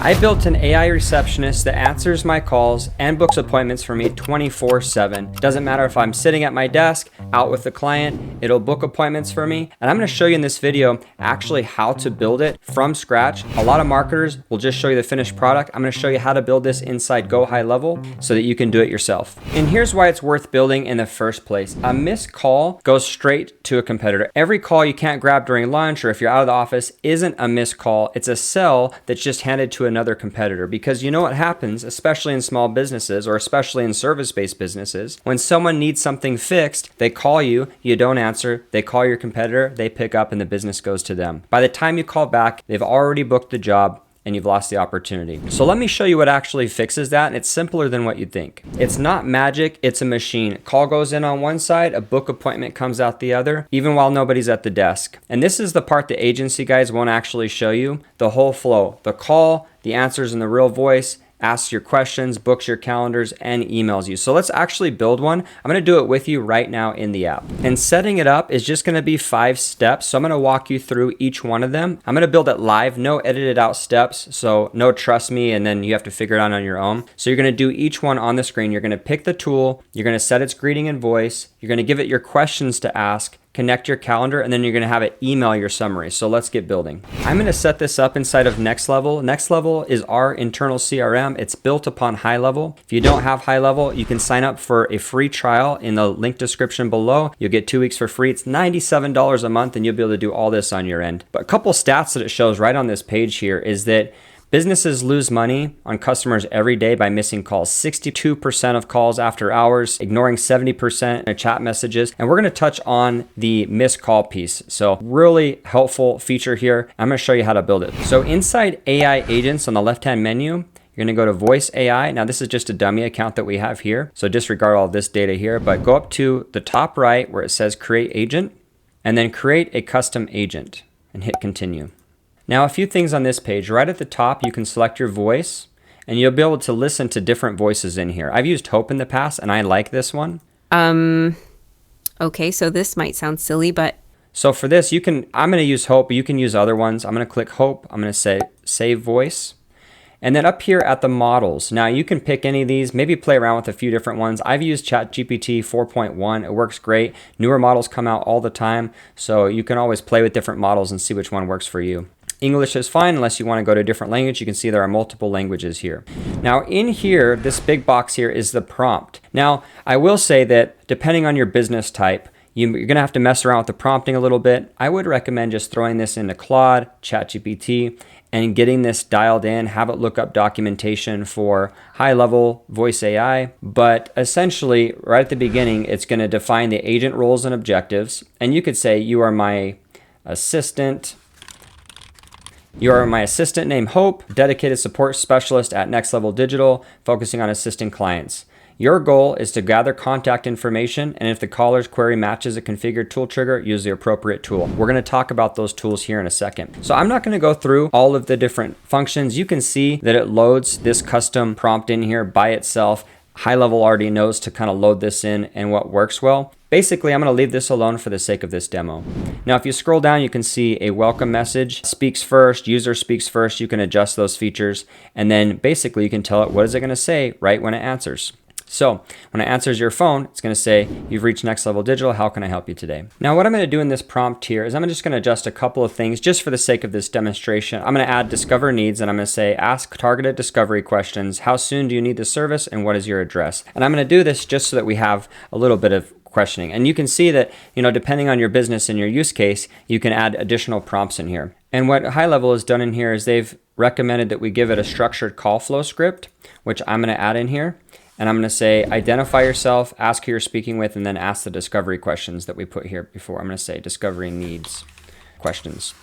I built an AI receptionist that answers my calls and books appointments for me 24/7. Doesn't matter if I'm sitting at my desk, out with the client, it'll book appointments for me. And I'm going to show you in this video actually how to build it from scratch. A lot of marketers will just show you the finished product. I'm going to show you how to build this inside GoHighLevel so that you can do it yourself. And here's why it's worth building in the first place. A missed call goes straight to a competitor. Every call you can't grab during lunch or if you're out of the office isn't a missed call. It's a sell that's just handed to another competitor, because you know what happens, especially in small businesses or especially in service-based businesses, when someone needs something fixed, they call you, you don't answer, they call your competitor, they pick up, and the business goes to them. By the time you call back, they've already booked the job and you've lost the opportunity. So let me show you what actually fixes that, and it's simpler than what you'd think. It's not magic, it's a machine. Call goes in on one side, a book appointment comes out the other, even while nobody's at the desk. And this is the part the agency guys won't actually show you, the whole flow. The call, the answers in the real voice, asks your questions, books your calendars, and emails you. So let's actually build one. I'm gonna do it with you right now in the app. And setting it up is just gonna be 5 steps. So I'm gonna walk you through each one of them. I'm gonna build it live, no edited out steps. So no trust me, and then you have to figure it out on your own. So you're gonna do each one on the screen. You're gonna pick the tool, you're gonna set its greeting and voice, you're gonna give it your questions to ask, connect your calendar, and then you're gonna have it email your summary. So let's get building. I'm gonna set this up inside of NextLevel. NextLevel is our internal CRM. It's built upon HighLevel. If you don't have HighLevel, you can sign up for a free trial in the link description below. You'll get 2 weeks for free. It's $97 a month, and you'll be able to do all this on your end. But a couple stats that it shows right on this page here is that businesses lose money on customers every day by missing calls. 62% of calls after hours, ignoring 70% of chat messages. And we're gonna touch on the missed call piece. So really helpful feature here. I'm gonna show you how to build it. So inside AI agents on the left-hand menu, you're gonna go to voice AI. Now this is just a dummy account that we have here. So disregard all this data here, but go up to the top right where it says create agent, and then create a custom agent and hit continue. Now, a few things on this page. Right at the top, you can select your voice, and you'll be able to listen to different voices in here. I've used Hope in the past, and I like this one. Okay, so this might sound silly, but... So for this, I'm going to use Hope, but you can use other ones. I'm going to click Hope. I'm going to say Save Voice. And then up here at the models, now you can pick any of these, maybe play around with a few different ones. I've used ChatGPT 4.1. It works great. Newer models come out all the time, so you can always play with different models and see which one works for you. English is fine unless you want to go to a different language. You can see there are multiple languages here. Now in here, this big box here is the prompt. Now I will say that depending on your business type, you're going to have to mess around with the prompting a little bit. I would recommend just throwing this into Claude, ChatGPT, and getting this dialed in. Have it look up documentation for HighLevel voice AI. But essentially, right at the beginning, it's going to define the agent roles and objectives. And you could say, you are my assistant. You are my assistant named Hope, dedicated support specialist at NextLevel Digital, focusing on assisting clients. Your goal is to gather contact information, and if the caller's query matches a configured tool trigger, use the appropriate tool. We're going to talk about those tools here in a second. So I'm not going to go through all of the different functions. You can see that it loads this custom prompt in here by itself. HighLevel already knows to kind of load this in and what works well. Basically, I'm going to leave this alone for the sake of this demo. Now, if you scroll down, you can see a welcome message, speaks first, user speaks first. You can adjust those features. And then basically you can tell it what is it going to say right when it answers. So when it answers your phone, it's going to say, you've reached NextLevel Digital. How can I help you today? Now, what I'm going to do in this prompt here is I'm just going to adjust a couple of things just for the sake of this demonstration. I'm going to add discover needs, and I'm going to say, ask targeted discovery questions. How soon do you need the service, and what is your address? And I'm going to do this just so that we have a little bit of questioning. And you can see that, depending on your business and your use case, you can add additional prompts in here. And what HighLevel has done in here is they've recommended that we give it a structured call flow script, which I'm going to add in here. And I'm going to say, identify yourself, ask who you're speaking with, and then ask the discovery questions that we put here before. I'm going to say discovery needs questions.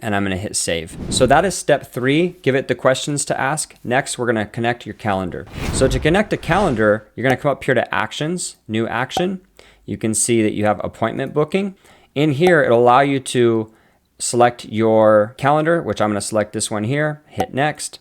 And I'm going to hit save. So that is step 3. Give it the questions to ask. Next, we're going to connect your calendar. So to connect a calendar, you're going to come up here to actions, new action. You can see that you have appointment booking. In here, it'll allow you to select your calendar, which I'm going to select this one here, hit next.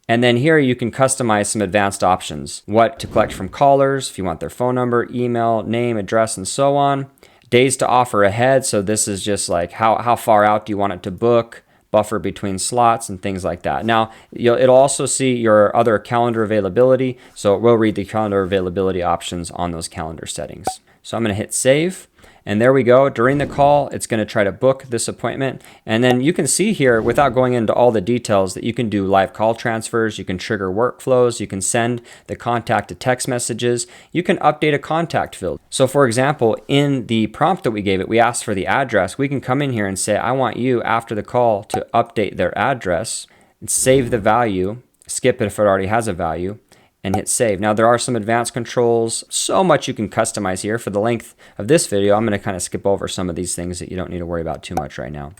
And then here you can customize some advanced options. What to collect from callers, if you want their phone number, email, name, address, and so on. Days to offer ahead. So this is just like how far out do you want it to book? buffer between slots and things like that. Now, it'll also see your other calendar availability, so it will read the calendar availability options on those calendar settings. So I'm going to hit save. And there we go. During the call, it's going to try to book this appointment. And then you can see here, without going into all the details, that you can do live call transfers, you can trigger workflows, you can send the contact to text messages, you can update a contact field. So for example, in the prompt that we gave it, we asked for the address. We can come in here and say, I want you after the call to update their address and save the value, skip it if it already has a value, and hit save. Now there are some advanced controls, so much you can customize here. For the length of this video, I'm going to kind of skip over some of these things that you don't need to worry about too much right now.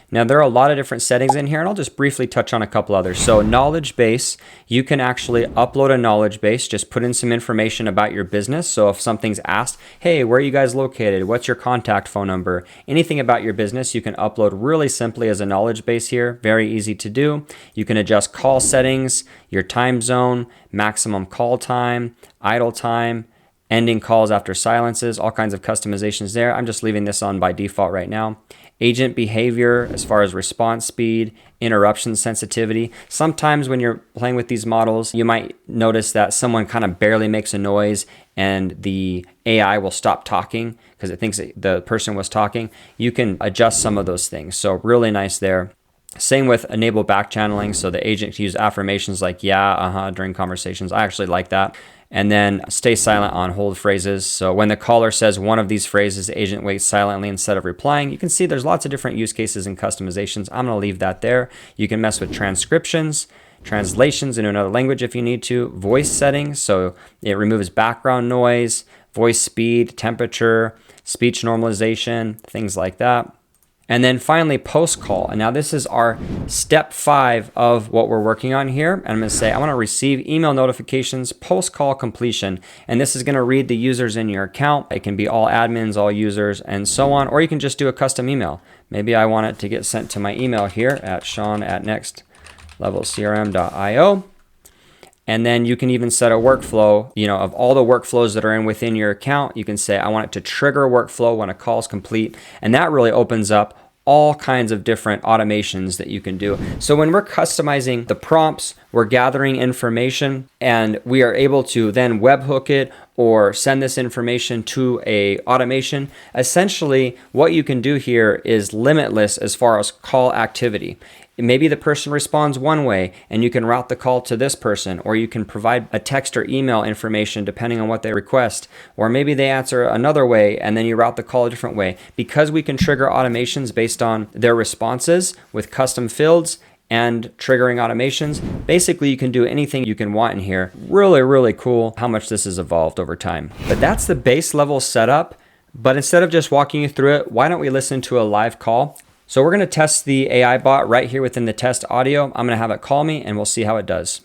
Now there are a lot of different settings in here, and I'll just briefly touch on a couple others. So knowledge base, you can actually upload a knowledge base, just put in some information about your business. So if something's asked, hey, where are you guys located? What's your contact phone number? Anything about your business, you can upload really simply as a knowledge base here. Very easy to do. You can adjust call settings, your time zone, maximum call time, idle time, ending calls after silences, all kinds of customizations there. I'm just leaving this on by default right now. Agent behavior as far as response speed, interruption sensitivity. Sometimes when you're playing with these models, you might notice that someone kind of barely makes a noise and the AI will stop talking because it thinks that the person was talking. You can adjust some of those things. So really nice there. Same with enable back channeling, so the agent can use affirmations like yeah, during conversations. I actually like that. And then stay silent on hold phrases. So when the caller says one of these phrases, the agent waits silently instead of replying. You can see there's lots of different use cases and customizations. I'm going to leave that there. You can mess with transcriptions, translations into another language if you need to, voice settings, so it removes background noise, voice speed, temperature, speech normalization, things like that. And then finally, post call. And now this is our step 5 of what we're working on here. And I'm going to say, I want to receive email notifications post call completion. And this is going to read the users in your account. It can be all admins, all users, and so on. Or you can just do a custom email. Maybe I want it to get sent to my email here at sean@nextlevelcrm.io. And then you can even set a workflow, of all the workflows that are within your account. You can say, I want it to trigger a workflow when a call is complete. And that really opens up all kinds of different automations that you can do. So when we're customizing the prompts, we're gathering information and we are able to then webhook it or send this information to a automation. Essentially, what you can do here is limitless as far as call activity. Maybe the person responds one way and you can route the call to this person, or you can provide a text or email information depending on what they request, or maybe they answer another way and then you route the call a different way. Because we can trigger automations based on their responses with custom fields and triggering automations, basically you can do anything you can want in here. Really, really cool how much this has evolved over time. But that's the base level setup. But instead of just walking you through it, why don't we listen to a live call? So we're going to test the AI bot right here within the test audio. I'm going to have it call me and we'll see how it does.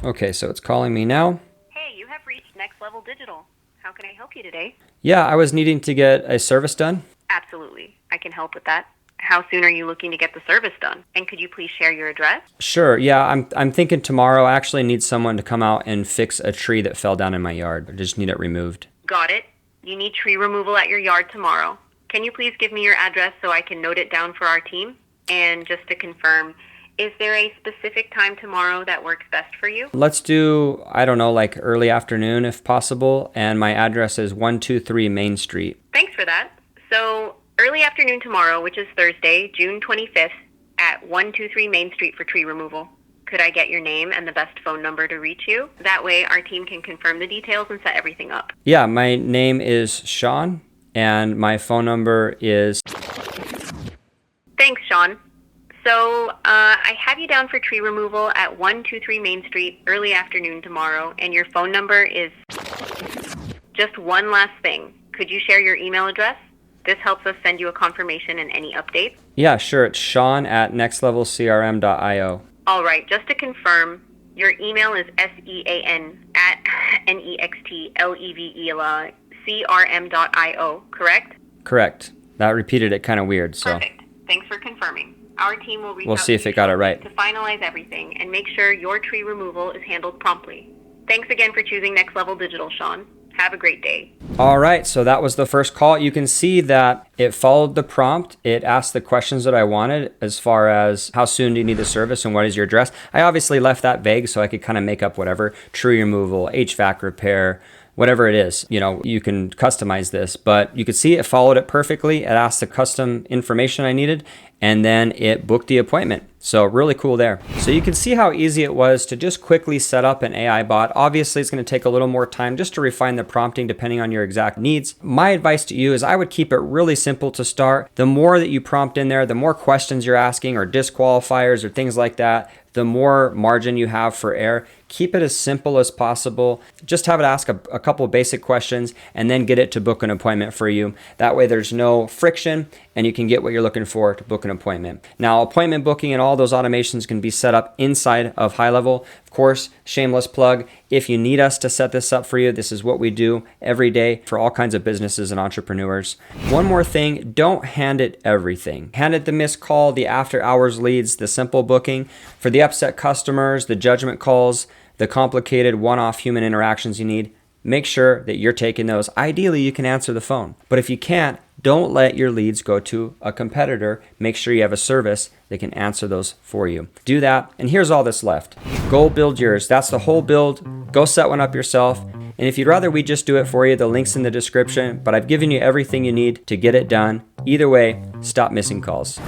Okay, so it's calling me now. Hey, you have reached Next Level Digital. How can I help you today? Yeah, I was needing to get a service done. Absolutely. I can help with that. How soon are you looking to get the service done? And could you please share your address? Sure, yeah, I'm thinking tomorrow. I actually need someone to come out and fix a tree that fell down in my yard. I just need it removed. Got it. You need tree removal at your yard tomorrow. Can you please give me your address so I can note it down for our team? And just to confirm, is there a specific time tomorrow that works best for you? Let's do, I don't know, like early afternoon if possible. And my address is 123 Main Street. Thanks for that. So early afternoon tomorrow, which is Thursday, June 25th, at 123 Main Street for tree removal. Could I get your name and the best phone number to reach you? That way our team can confirm the details and set everything up. Yeah, my name is Sean. And my phone number is... Thanks, Sean. So I have you down for tree removal at 123 Main Street early afternoon tomorrow, and your phone number is... Just one last thing. Could you share your email address? This helps us send you a confirmation and any updates. Yeah, sure. It's Sean@nextlevelcrm.io. All right. Just to confirm, your email is sean@nextlevelcrm.io, correct? Correct. That repeated it kind of weird, so... Perfect. Thanks for confirming. Our team will reach We'll out see if to it got it right. to finalize everything and make sure your tree removal is handled promptly. Thanks again for choosing Next Level Digital, Sean. Have a great day. All right, so that was the first call. You can see that it followed the prompt. It asked the questions that I wanted as far as how soon do you need the service and what is your address. I obviously left that vague so I could kind of make up whatever, tree removal, HVAC repair, whatever it is. You know, you can customize this, but you could see it followed it perfectly. It asked the custom information I needed, and then it booked the appointment. So really cool there. So you can see how easy it was to just quickly set up an AI bot. Obviously, it's going to take a little more time just to refine the prompting depending on your exact needs. My advice to you is I would keep it really simple to start. The more that you prompt in there, the more questions you're asking or disqualifiers or things like that, the more margin you have for error. Keep it as simple as possible. Just have it ask a couple of basic questions and then get it to book an appointment for you. That way there's no friction and you can get what you're looking for to book an appointment. Now, appointment booking and all those automations can be set up inside of GoHighLevel. Of course, shameless plug, if you need us to set this up for you, this is what we do every day for all kinds of businesses and entrepreneurs. One more thing, don't hand it everything. Hand it the missed call, the after hours leads, the simple booking. For the upset customers, the judgment calls, the complicated one-off human interactions you need, make sure that you're taking those. Ideally, you can answer the phone. But if you can't, don't let your leads go to a competitor. Make sure you have a service that can answer those for you. Do that, and here's all that's left. Go build yours. That's the whole build. Go set one up yourself. And if you'd rather we just do it for you, the link's in the description, but I've given you everything you need to get it done. Either way, stop missing calls.